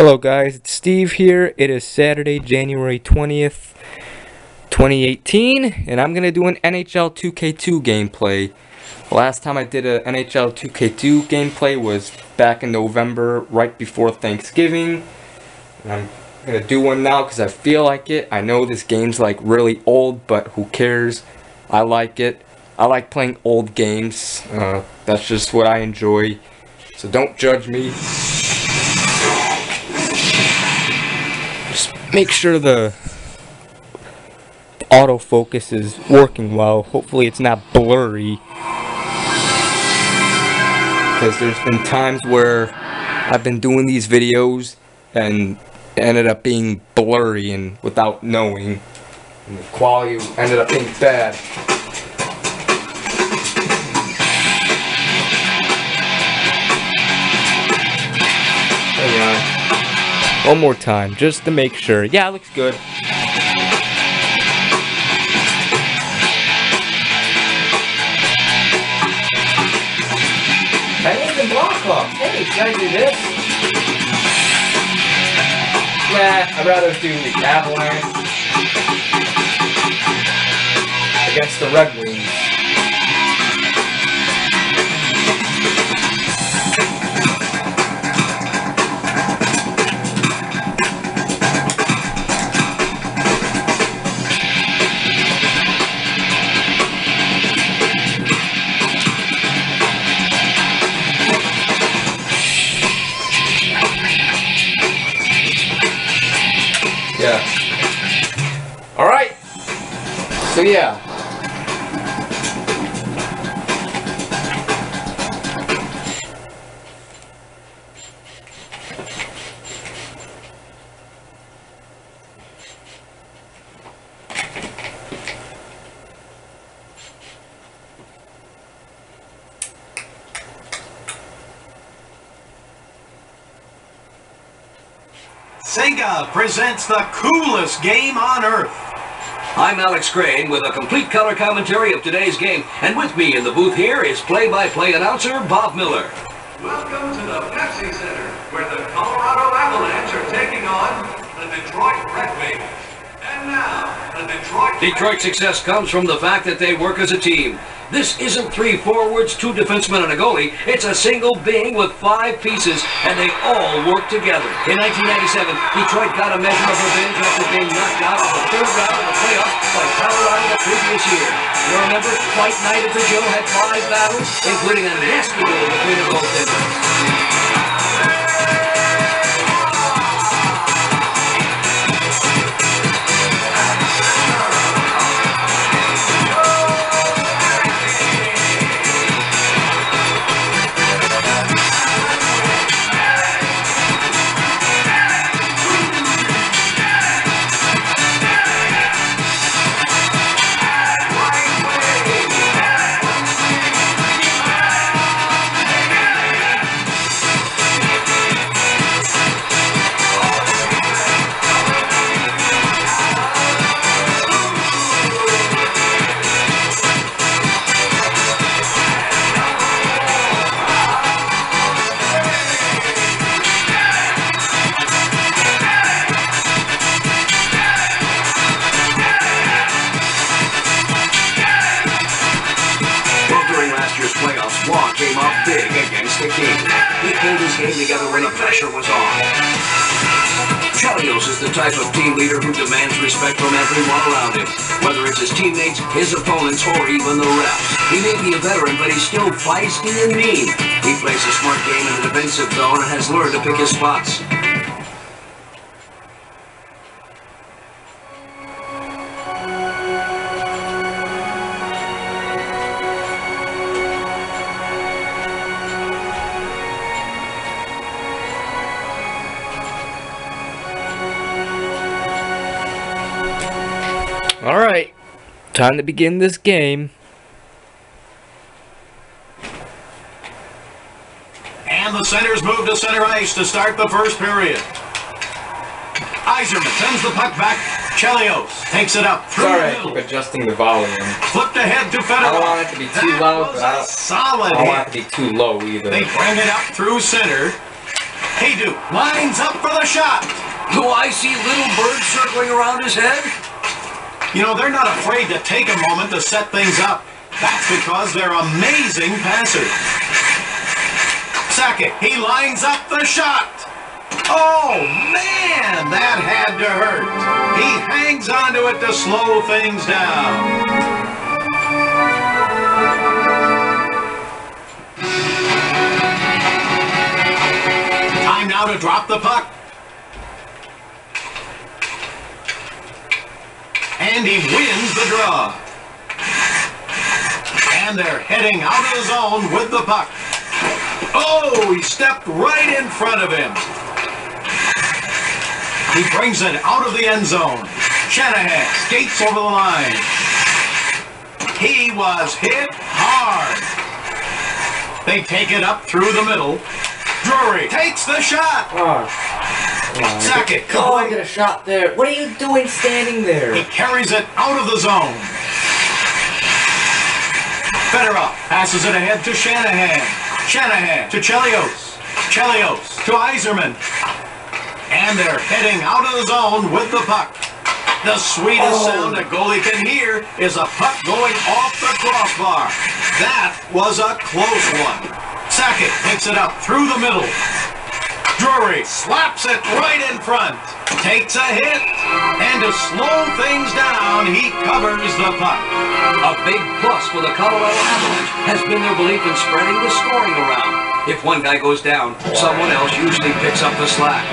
Hello guys, it's Steve here. It is Saturday, January 20th, 2018, and I'm going to do an NHL 2K2 gameplay. Last time I did an NHL 2K2 gameplay was back in November, right before Thanksgiving. And I'm going to do one now because I feel like it. I know this game's like really old, but who cares? I like it. I like playing old games. That's just what I enjoy. So don't judge me. Just make sure the autofocus is working well. Hopefully it's not blurry. Because there's been times where I've been doing these videos and it ended up being blurry and without knowing. And the quality ended up being bad. Hang on. One more time, just to make sure. Yeah, it looks good. Penguins and Blackhawks. Hey, should I do this? Nah, I'd rather do the Avalanche against the Red Wings. Yeah. Alright. So yeah. Sega presents the coolest game on Earth. I'm Alex Crane with a complete color commentary of today's game, and with me in the booth here is play-by-play announcer Bob Miller. Welcome to the Pepsi Center, where the Colorado Avalanche are taking on the Detroit Red Wings. And now, the Detroit's success comes from the fact that they work as a team. This isn't 3 forwards, 2 defensemen, and a goalie. It's a single being with 5 pieces, and they all work together. In 1997, Detroit got a measure of revenge after being knocked out of the 3rd round of the playoffs by Colorado the previous year. You remember, Fight Night at the Joe had 5 battles, including a nasty duel between the goaltenders. Came up big against the King. He pulled his game together when the pressure was on. Chelios is the type of team leader who demands respect from everyone around him, whether it's his teammates, his opponents, or even the refs. He may be a veteran, but he's still feisty and mean. He plays a smart game in the defensive zone and has learned to pick his spots. Alright, time to begin this game. And the centers move to center ice to start the first period. Yzerman sends the puck back. Chelios takes it up through Sorry, the I middle. keep adjusting the volume. Flipped ahead to Fedorov. I don't want it to be too loud, but I don't want it to be too low either. They bring it up through center. Haydu lines up for for the shot. Do I see little birds circling around his head? You know, they're not afraid to take a moment to set things up. That's because they're amazing passers. Sakic, he lines up the shot. Oh, man, that had to hurt. He hangs onto it to slow things down. Time now to drop the puck. And he wins the draw. And they're heading out of the zone with the puck. Oh, he stepped right in front of him. He brings it out of the end zone. Shanahan skates over the line. He was hit hard. They take it up through the middle. Drury takes the shot. Sakic. Come on, get a shot there. What are you doing standing there? He carries it out of the zone. Fedorov passes it ahead to Shanahan. Shanahan to Chelios. Chelios to Yzerman. And they're heading out of the zone with the puck. The sweetest sound a goalie can hear is a puck going off the crossbar. That was a close one. Sakic picks it up through the middle. Drury slaps it right in front. Takes a hit. And to slow things down, he covers the puck. A big plus for the Colorado Avalanche has been their belief in spreading the scoring around. If one guy goes down, someone else usually picks up the slack.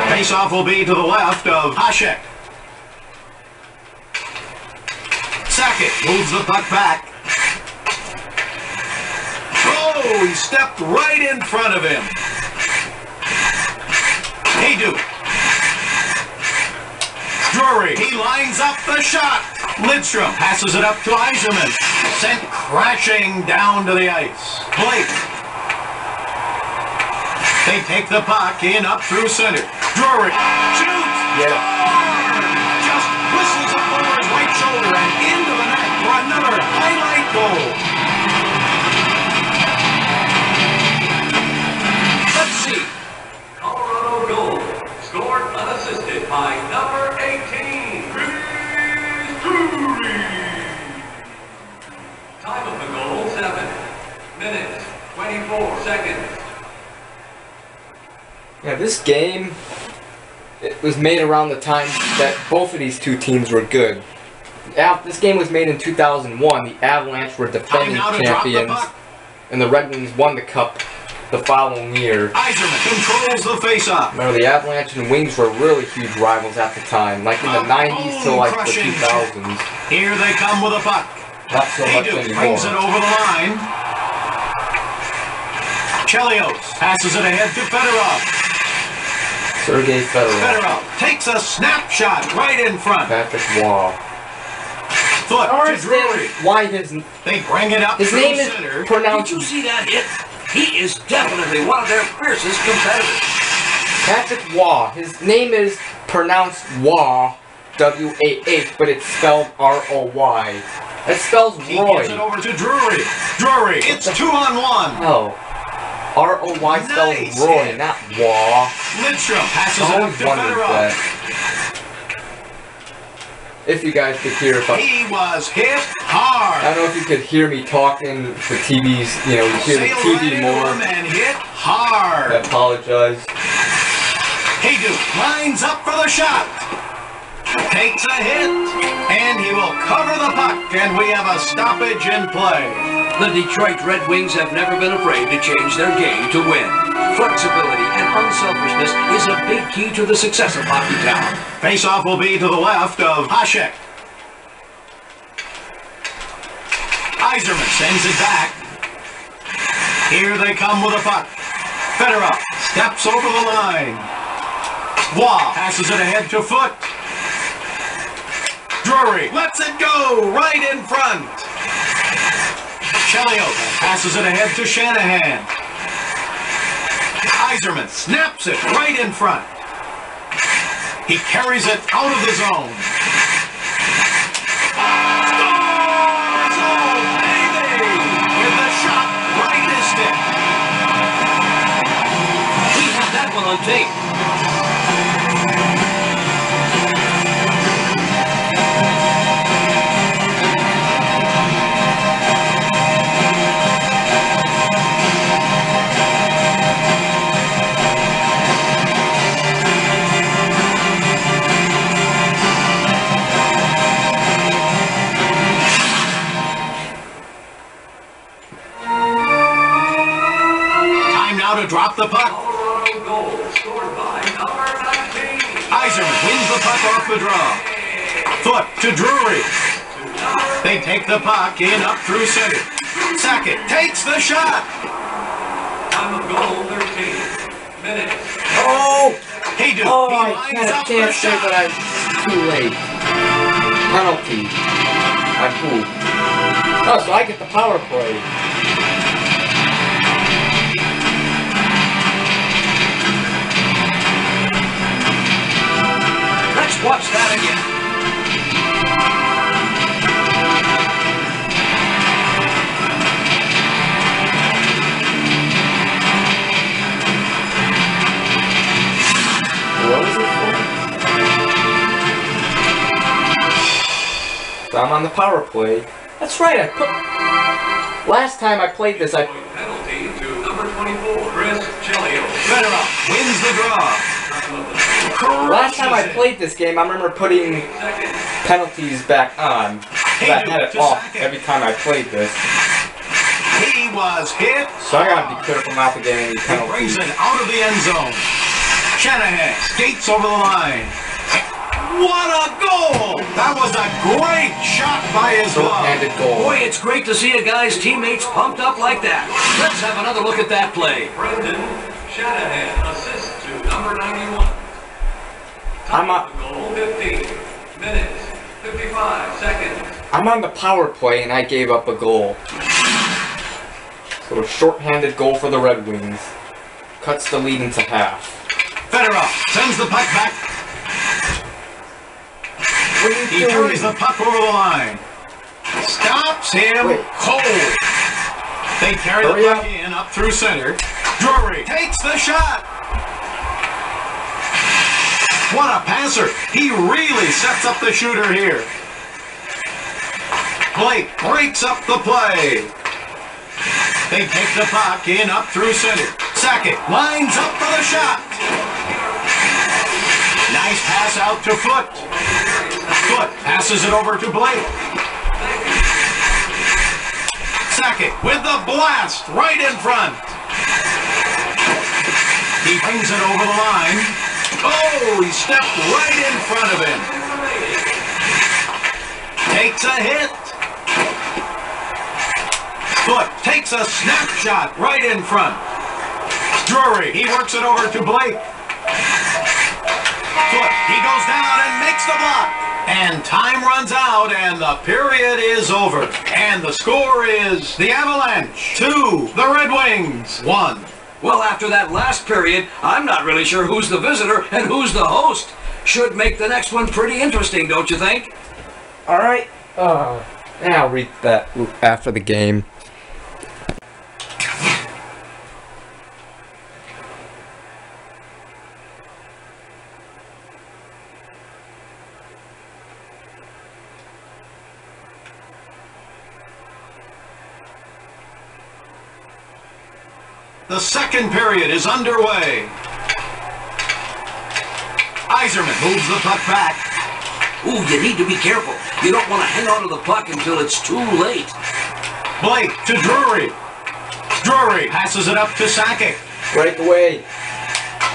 Faceoff will be to the left of Hasek. Sakic moves the puck back. Oh, he stepped right in front of him. Haydu. Drury, he lines up the shot. Lidstrom passes it up to Yzerman. Sent crashing down to the ice. Blake. They take the puck in up through center. Drury shoots. Yeah. Just whistles up over his right shoulder and into the net for another highlight goal. Let's see. Colorado goal, scored unassisted by number 18, Chris Drury. Time of the goal, 7 minutes, 24 seconds. Yeah, this game, it was made around the time that both of these two teams were good. This game was made in 2001. The Avalanche were defending champions, and the Red Wings won the cup the following year. Yzerman controls the faceoff. Remember, the Avalanche and Wings were really huge rivals at the time, like in the 90s to like the 2000s. Here they come with a puck. Not so much Haydu anymore. brings it over the line. Chelios passes it ahead to Fedorov. Sergei Fedorov. Fedorov takes a snapshot right in front. Patrick Waugh. Foot I to don't Drury. understand why They bring it up his through name is center. Did pronounced you see that hit? He is definitely one of their fiercest competitors. Patrick Waugh. His name is pronounced Waugh, W-A-H, but it's spelled R-O-Y. It spells He gives it Roy. over to Drury. Drury, it's 2-on-1. No. R-O-Y spells Nice Roy, hit. not Waugh. Lidstrom passes I it up always to wondered Fedorov. that. If you guys could hear, if I He was hit don't hard. know if you could hear me talking, the TV's, you know, you hear the Sailed TV right into more. him and hit I hard. apologize. Haydu lines up for the shot. Takes a hit, and he will cover the puck, and we have a stoppage in play. The Detroit Red Wings have never been afraid to change their game to win. Flexibility and unselfishness is a big key to the success of Hockey Town. Faceoff will be to the left of Hasek. Yzerman sends it back. Here they come with a puck. Fedorov steps over the line. Waugh passes it ahead to Foot. Drury lets it go right in front. Chelios passes it ahead to Shanahan. Yzerman snaps it right in front. He carries it out of the zone. to drop the puck. Colorado goal scored by number 19. Yzerman wins the puck off the draw. Foot to Drury. They take the puck in up through center. Sackett takes the shot. Time of goal 13 minutes. Oh! He Oh, I lines up the can't say, shot. but I'm too late. Penalty. I pooped. Oh, so I get the power play. Let's watch that again. What was it for? So I'm on the power play. That's right, I put... Last time I played this, Penalty to number 24, Chris Chelios. Fedorov wins the draw. Last time I played this game, I remember putting penalties back on. But I had it off every time I played this. He was hit. So I gotta be careful not to get any He penalties. brings it out of the end zone. Shanahan skates over the line. What a goal! That was a great shot by his glove. Short-handed goal. Boy, it's great to see a guy's teammates pumped up like that. Let's have another look at that play. Brendan Shanahan assist to number 91. I'm on, Goal 15 minutes, 55 seconds. I'm on the power play and I gave up a goal. So a short-handed goal for the Red Wings. Cuts the lead into half. Fedorov sends the puck back. He carries the puck over the line. Stops him cold. They carry the puck in up through center. Drury takes the shot. What a passer. He really sets up the shooter here. Blake breaks up the play. They take the puck in up through center. Sackett lines up for the shot. Nice pass out to Foot. Foot passes it over to Blake. Sackett with the blast right in front. He brings it over the line. Oh, he stepped right in front of him. Takes a hit. Foot takes a snapshot right in front. Drury, he works it over to Blake. Foot, he goes down and makes the block. And time runs out and the period is over. And the score is the Avalanche 2, the Red Wings 1. Well, after that last period, I'm not really sure who's the visitor and who's the host. Should make the next one pretty interesting, don't you think? Alright. Yeah, I'll read that after the game. The second period is underway. Yzerman moves the puck back. Ooh, you need to be careful. You don't want to hang on to the puck until it's too late. Blake to Drury. Drury passes it up to Sackett. Breakaway.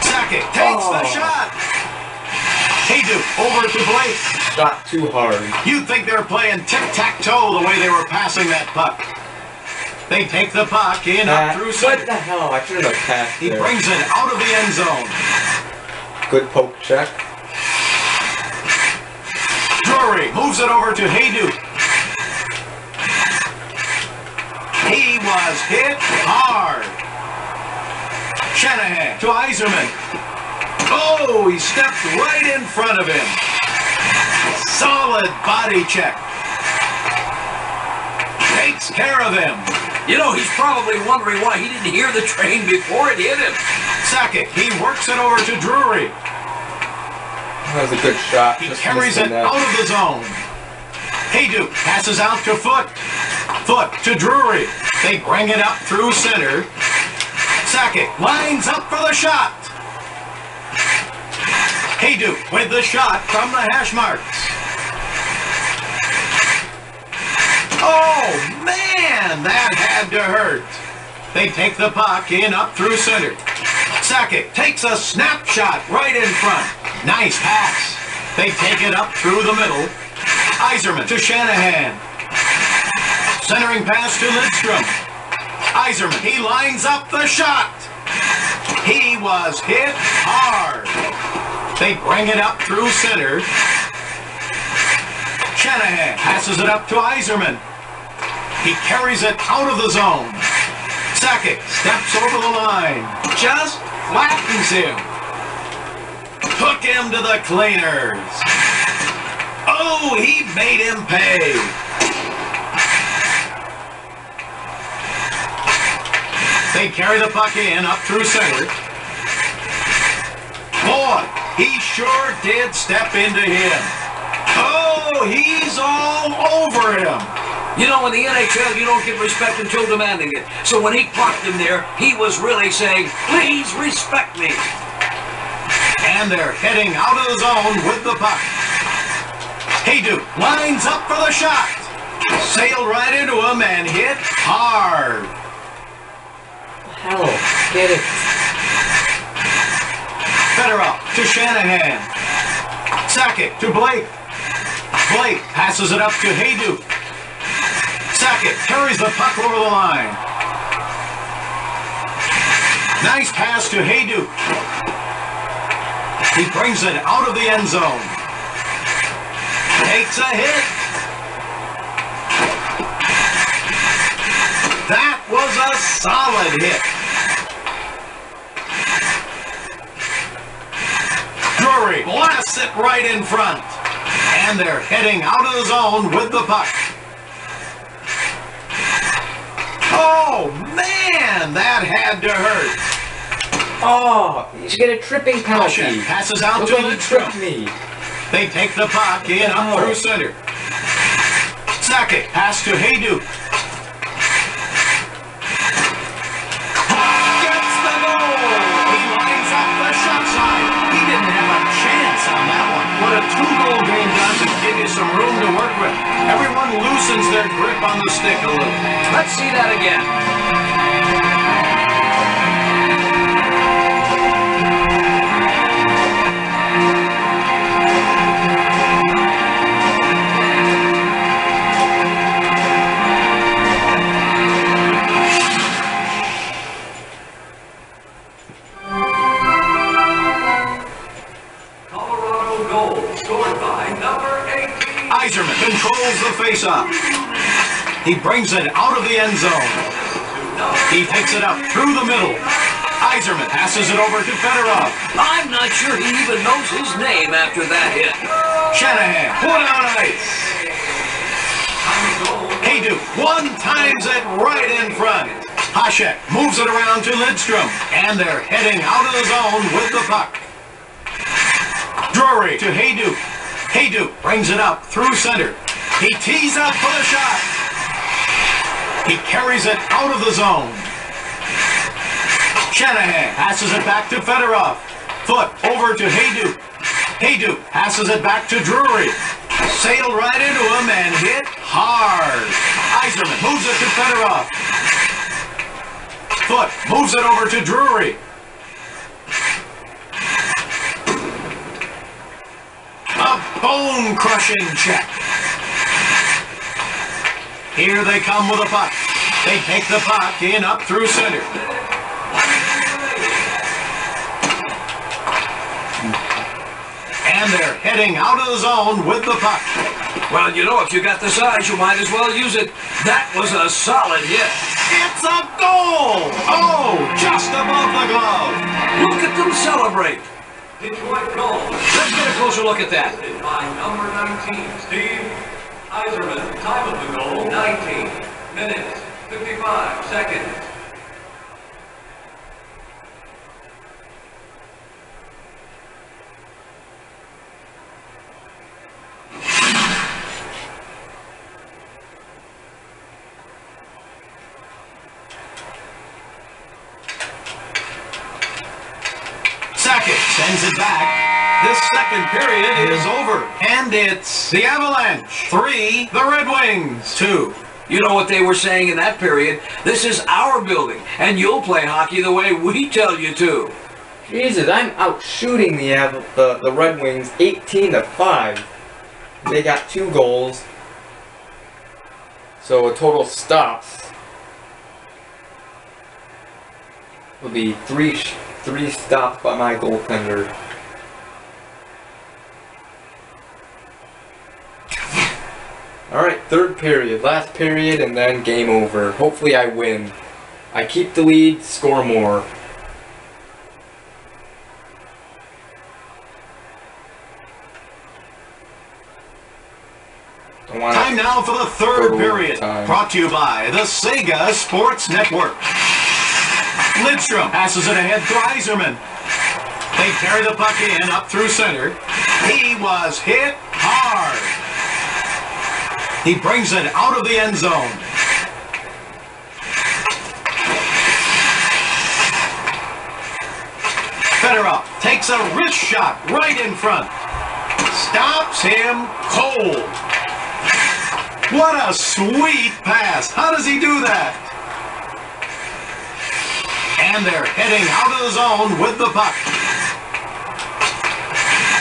Sackett takes the shot. Haydu over to Blake. Shot too hard. You'd think they were playing tic-tac-toe the way they were passing that puck. They take the puck in up through center. What the hell? I shouldn't have passed He there. brings it out of the end zone. Good poke check. Drury moves it over to Haydu. He was hit hard. Shanahan to Yzerman. Oh, he stepped right in front of him. Solid body check. Takes care of him. You know, he's probably wondering why he didn't hear the train before it hit him. Sackett, he works it over to Drury. That was a good shot. He Just carries missed it the net. out of the zone. Haydu passes out to Foot. Foot to Drury. They bring it up through center. Sackett lines up for the shot. Haydu with the shot from the hash marks. Oh, man, that had to hurt. They take the puck in up through center. Sakic takes a snapshot right in front. Nice pass. They take it up through the middle. Yzerman to Shanahan. Centering pass to Lidstrom. Yzerman, he lines up the shot. He was hit hard. They bring it up through center. Shanahan passes it up to Yzerman. He carries it out of the zone. Sakic steps over the line. Just flattens him. Took him to the cleaners. Oh, he made him pay. They carry the puck in up through center. Boy, he sure did step into him. Oh, he's all over him. You know, in the NHL, you don't get respect until demanding it. So when he clocked him there, he was really saying, please respect me. And they're heading out of the zone with the puck. Haydu lines up for the shot. Sailed right into him and hit hard. Hell, get it. Fedorov to Shanahan. Sakic to Blake. Blake passes it up to Haydu. Sakic carries the puck over the line. Nice pass to Haydu. He brings it out of the end zone. Takes a hit. That was a solid hit. Drury blasts it right in front. And they're heading out of the zone with the puck. Oh, man, that had to hurt. Oh, you should get a tripping penalty. Hasek passes out Look to like you tripped Lidstrom. me. They take the puck in up through center. Sakic pass to Haydu. Gets the goal. He lines up the shot side. He didn't have a chance on that one. What a two-goal game does is give you some room to work with. Everyone loosens their grip on the stick a little. Let's see that again. Colorado goal scored by number 18. Yzerman controls the faceoff. He brings it out of the end zone. He takes it up through the middle. Yzerman passes it over to Fedorov. I'm not sure he even knows his name after that hit. Shanahan put on ice. Haydu one-times it right in front. Hasek moves it around to Lidstrom. And they're heading out of the zone with the puck. Drury to Haydu. Haydu brings it up through center. He tees up for the shot. He carries it out of the zone. Shanahan passes it back to Fedorov. Foot over to Haydu. Haydu passes it back to Drury. Sailed right into him and hit hard. Yzerman moves it to Fedorov. Foot moves it over to Drury. A bone-crushing check. Here they come with a puck. They take the puck in up through center. And they're heading out of the zone with the puck. Well, you know, if you got the size, you might as well use it. That was a solid hit. It's a goal! Oh, just above the glove. Look at them celebrate. Detroit goal Let's get a closer look at that. by number 19, Steve Yzerman. Time of the goal, 19 minutes, 55 seconds. Sakic sends it back. This second period is over. And it's the Avalanche 3, the Red Wings 2. You know what they were saying in that period? This is our building, and you'll play hockey the way we tell you to. Jesus, I'm out shooting the Red Wings 18-5. They got 2 goals. So a total stops will be three stops by my goaltender. Alright, third period, last period, and then game over. Hopefully I win. I keep the lead, score more. Time now for the third period. Brought to you by the Sega Sports Network. Lidstrom passes it ahead to Yzerman. They carry the puck in up through center. He was hit hard. He brings it out of the end zone. Fedorov takes a wrist shot right in front. Stops him cold. What a sweet pass. How does he do that? And they're heading out of the zone with the puck.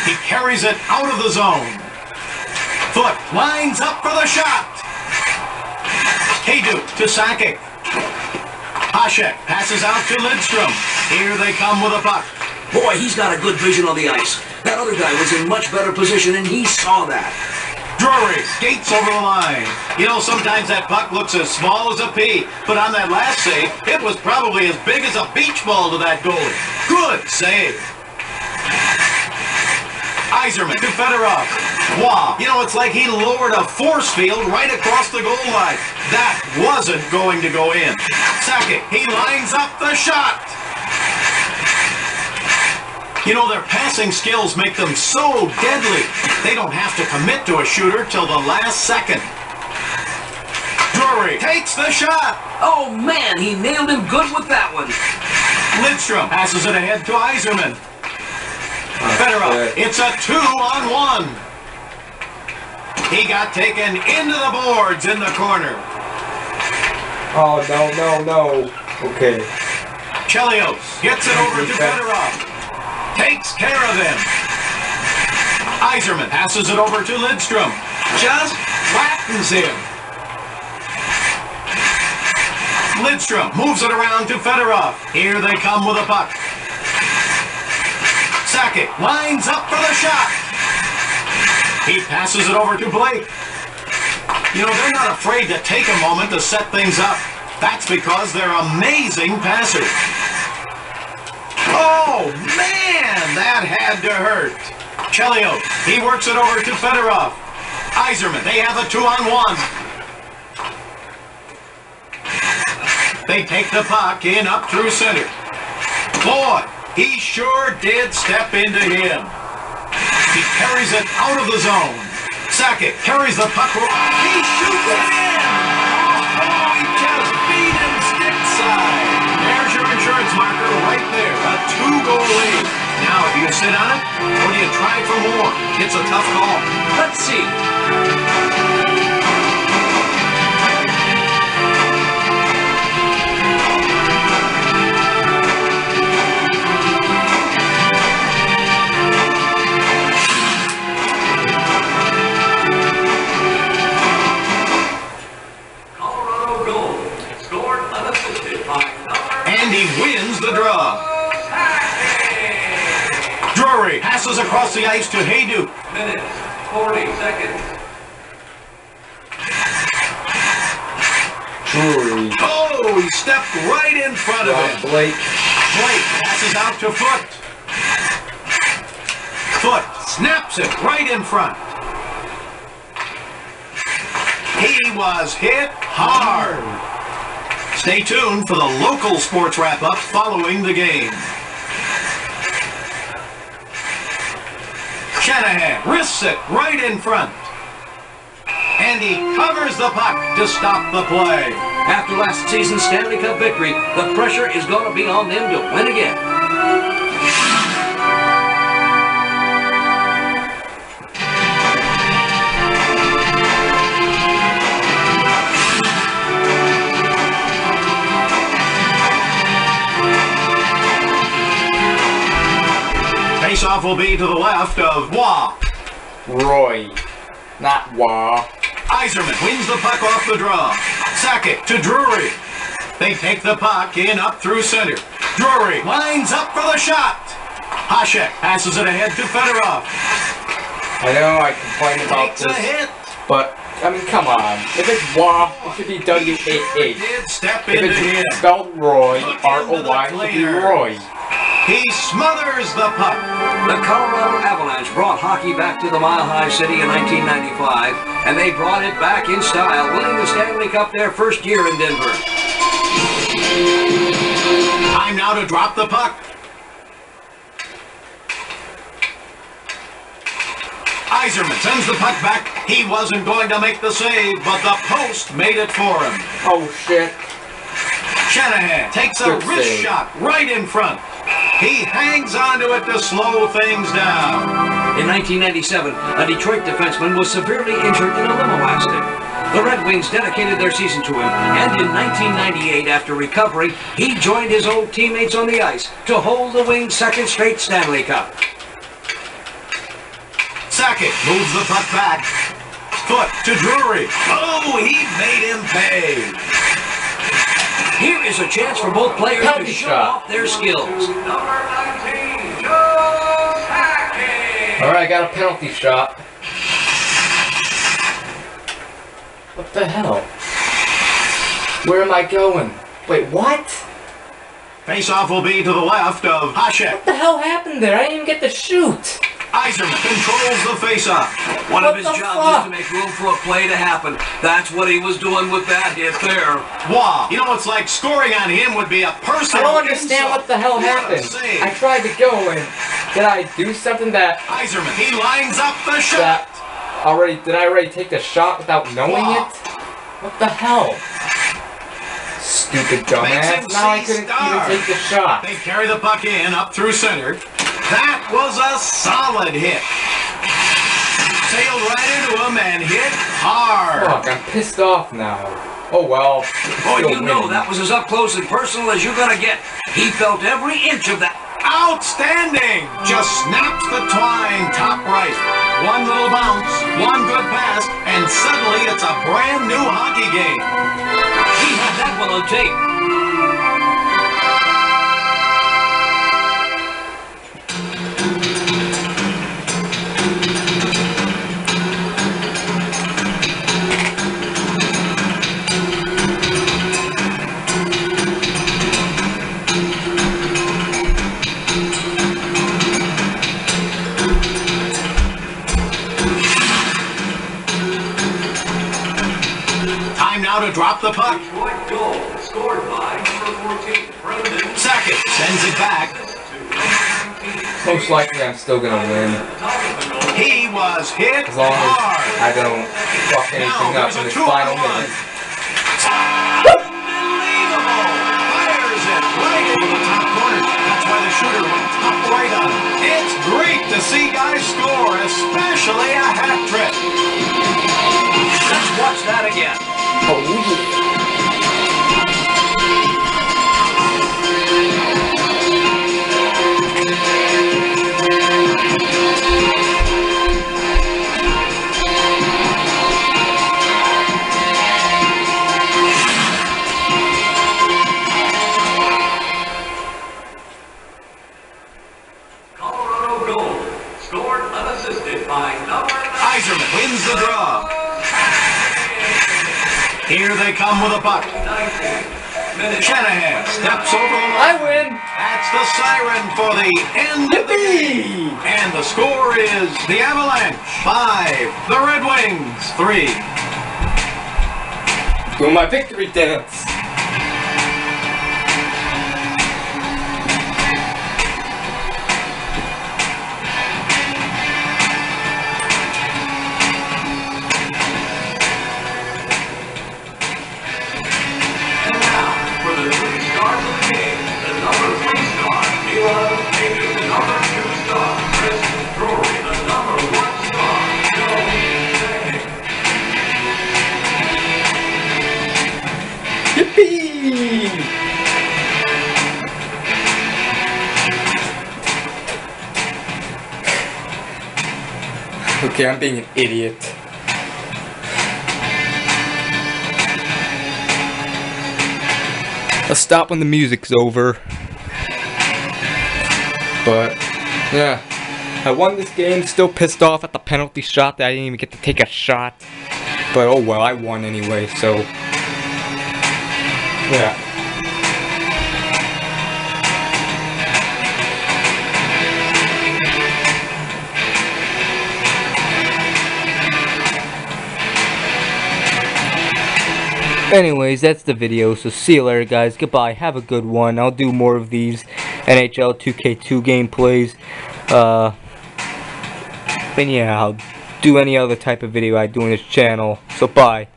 He carries it out of the zone. Foot lines up for the shot. Haydu to Sakic. Hasek passes out to Lidstrom. Here they come with a puck. Boy, he's got a good vision on the ice. That other guy was in much better position, and he saw that. Drury skates over the line. You know, sometimes that puck looks as small as a pea, but on that last save, it was probably as big as a beach ball to that goalie. Good save. Yzerman to Fedorov. Wow, you know, it's like he lowered a force field right across the goal line. That wasn't going to go in. Sakic, he lines up the shot. You know, their passing skills make them so deadly. They don't have to commit to a shooter till the last second. Drury takes the shot. Oh, man, he nailed him good with that one. Lidstrom passes it ahead to Yzerman. Fedorov, it's a 2-on-1. He got taken into the boards in the corner. Oh, no. Okay. Chelios gets it over to Fedorov. Takes care of him. Yzerman passes it over to Lidstrom. Just flattens him. Lidstrom moves it around to Fedorov. Here they come with a puck. Sakic lines up for the shot. He passes it over to Blake. You know, they're not afraid to take a moment to set things up. That's because they're amazing passers. Oh, man, that had to hurt. Chelios, he works it over to Fedorov. Yzerman, they have a 2-on-1. They take the puck in up through center. Boy, he sure did step into him. He carries it out of the zone. Sakic carries the puck. He shoots it in. Oh, he just beat him stick side. There's your insurance marker right there. A 2-goal lead. Now, do you sit on it or do you try for more? It's a tough call. Let's see. And he wins the draw. Drury passes across the ice to Haydu. Minutes, 40 seconds. Drury. Oh, he stepped right in front of him. Blake. Blake passes out to Foot. Foot snaps it right in front. He was hit hard. Stay tuned for the local sports wrap-up following the game. Shanahan wrists it right in front. And he covers the puck to stop the play. After last season's Stanley Cup victory, the pressure is going to be on them to win again. Face-off will be to the left of Wah. Roy. Not Wah. Iserman wins the puck off the draw. Sakic to Drury. They take the puck in up through center. Drury lines up for the shot. Hasek passes it ahead to Fedorov. I know I complain about Takes a this, hit. but I mean, come on. If it's Wah, it should be W-A-H. Did step If into him. it's spelled Roy, R-O-Y, it should be Roy. He smothers the puck. The Colorado Avalanche brought hockey back to the Mile High City in 1995, and they brought it back in style, winning the Stanley Cup their first year in Denver. Time now to drop the puck. Iserman sends the puck back. He wasn't going to make the save, but the post made it for him. Oh, shit. Shanahan takes a Good wrist save. shot right in front. He hangs onto it to slow things down. In 1997, a Detroit defenseman was severely injured in a limo accident. The Red Wings dedicated their season to him, and in 1998, after recovering, he joined his old teammates on the ice to hold the Wings' second straight Stanley Cup. Sakic moves the puck back. Foot to Drury. Oh, he made him pay. Here is a chance for both players Penalty to show shot. off their skills. Number 19, Joe Sakic. Alright, I got a penalty shot. What the hell? Where am I going? Wait, what? Face-off will be to the left of Hasek. What the hell happened there? I didn't even get to shoot. Iserman controls the face-off. One What of his the jobs fuck? is to make room for a play to happen. That's what he was doing with that hit there. Wow. You know, it's like scoring on him would be a I personal don't understand insult. what the hell What a happened. save. I tried to go and did I do something that Iserman, he lines up the shot. did I already take the shot without knowing Wow. it? What the hell? Stupid Makes him dumbass. Now I see couldn't stars. even take the shot. They carry the puck in up through center. That was a solid hit. Sailed right into him and hit hard. Fuck, I'm pissed off now. Oh well. Oh, still you know winning. that was as up close and personal as you're gonna get. He felt every inch of that. Outstanding! Just snaps the twine top right. One little bounce, one good pass, and suddenly it's a brand new hockey game. He had that one on tape. Time now to drop the puck. Detroit goal scored by number 14, Brendan. Sakic sends it back. Most likely I'm still gonna win. He was hit As long as hard. I don't fuck anything up in this final minute. Unbelievable! Fires it right into the top corner. That's why the shooter went top right on it. It's great to see guys score, especially a hat trick. Let's watch that again. Oh yeah. Colorado goal scored unassisted by number 9. Iserman wins the draw. Here they come with a puck. 19 Shanahan steps over the I line. win. That's the siren for the end of the game. And the score is the Avalanche 5, the Red Wings 3. Doing my victory dance. And now, for the 3 stars of the game, the number 3 star, Milan David, the number 2 star, Chris Drury, the number 1 star, Joe Sakic. Yippee! Okay, I'm being an idiot. I'll stop when the music's over. But, yeah. I won this game, still pissed off at the penalty shot that I didn't even get to take a shot. But oh well, I won anyway, so... yeah. Anyways, that's the video, so see you later guys, goodbye, have a good one. I'll do more of these NHL 2K2 gameplays, and yeah, I'll do any other type of video I do on this channel, so bye.